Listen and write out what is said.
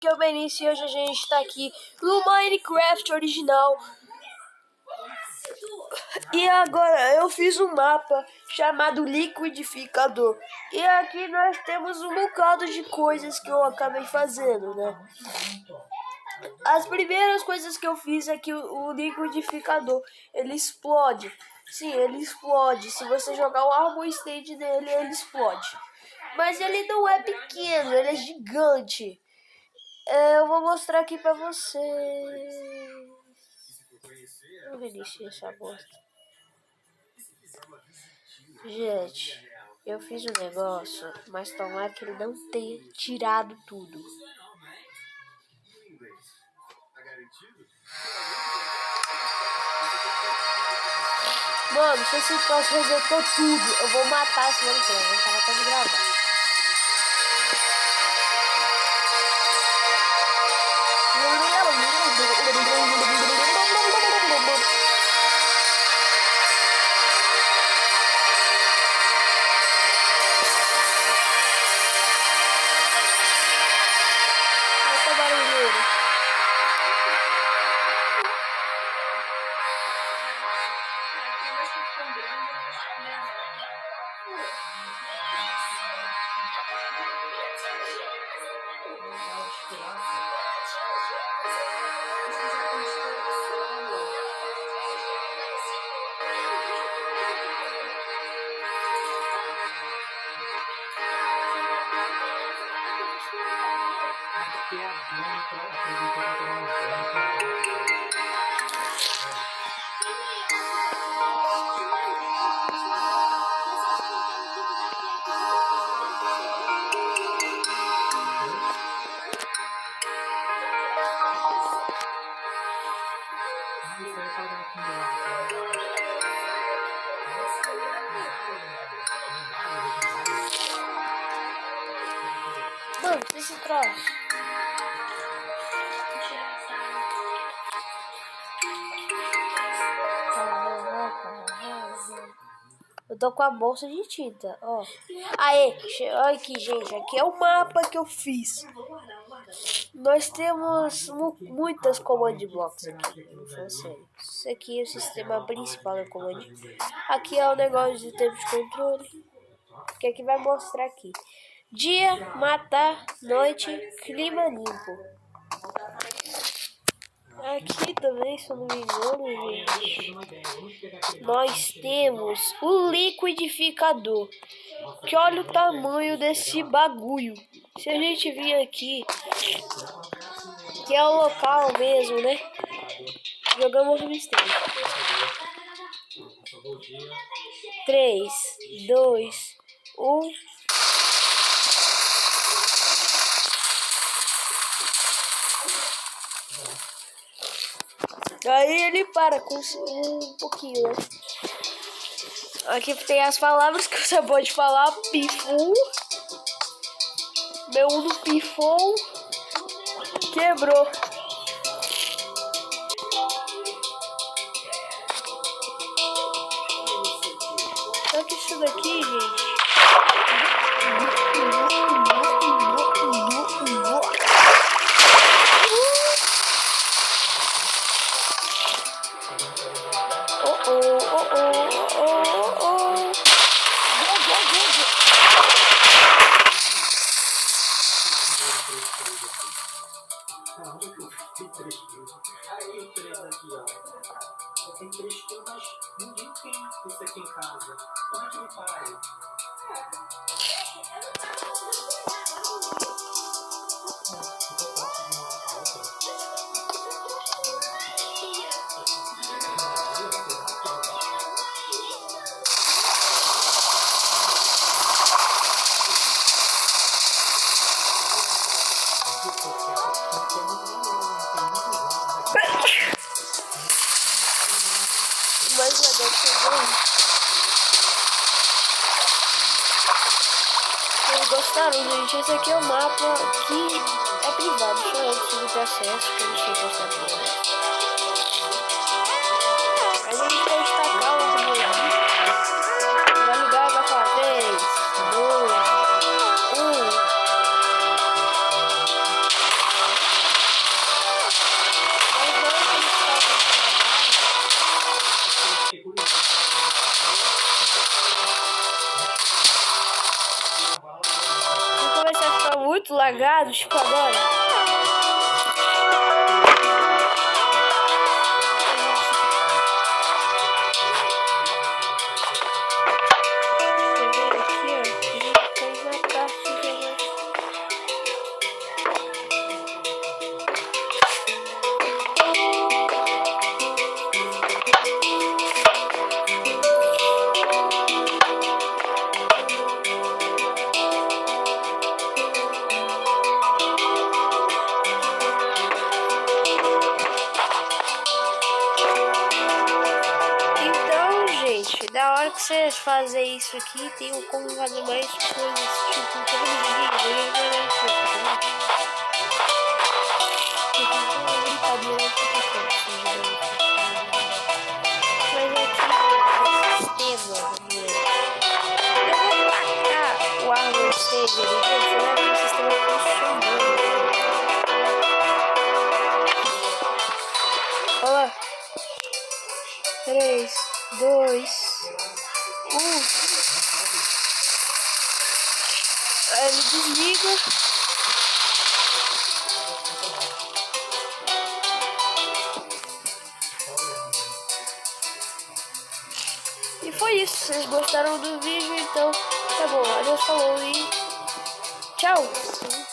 que é o Benício e hoje a gente está aqui no Minecraft original. E agora eu fiz um mapa chamado Liquidificador. E aqui nós temos um bocado de coisas que eu acabei fazendo, né? As primeiras coisas que eu fiz é que o liquidificador, ele explode. Sim, ele explode. Se você jogar o Armor Stage nele, ele explode. Mas ele não é pequeno, ele é gigante. Eu vou mostrar aqui pra você. Eu reiniciei essa bosta. Gente, eu fiz um negócio, mas tomara que ele não tenha tirado tudo. Mano, se esse troço resetou tudo, eu vou matar esse Minecraft. Eu tava até de gravar. Mano, esse troço. Eu tô com a bolsa de tinta, ó. Aê, olha aqui, gente. Aqui é o mapa que eu fiz. Nós temos muitas command blocks aqui. Isso aqui é o sistema principal da command. Aqui é o negócio de tempo de controle. Que aqui vai mostrar aqui. Dia, matar, noite, clima limpo. Aqui também, se eu não me engano, gente, nós temos o liquidificador. Que olha o tamanho desse bagulho. Se a gente vir aqui, que é o local mesmo, né? Jogamos o mistério. 3, 2, 1. Aí ele para com um pouquinho, né? Aqui tem as palavras que você pode falar. Pifum. Meu Uno pifou. Quebrou. Só que isso daqui, gente. Tem 3 quilos, mas ninguém tem isso aqui em casa. Como é que me faz? Mas legal que vocês gostaram, gente? Esse aqui é o mapa que é privado, só eu consigo ter acesso, que eu não sei postar nada. Aí a gente pode tacar o robô aqui. Vai ligar e vai falar 3, 2, 1. cagado, tipo agora. Da hora que vocês fazem isso aqui, tem como fazer mais coisas, tipo, todos os vídeos, eu não vou mas aqui no sistema, eu vou pagar o ar no seja, será que o sistema funcionando? Olha lá. 3, 2, 1. Aí ele desliga. E foi isso. Vocês gostaram do vídeo, então tá bom. Adeus, falou e tchau.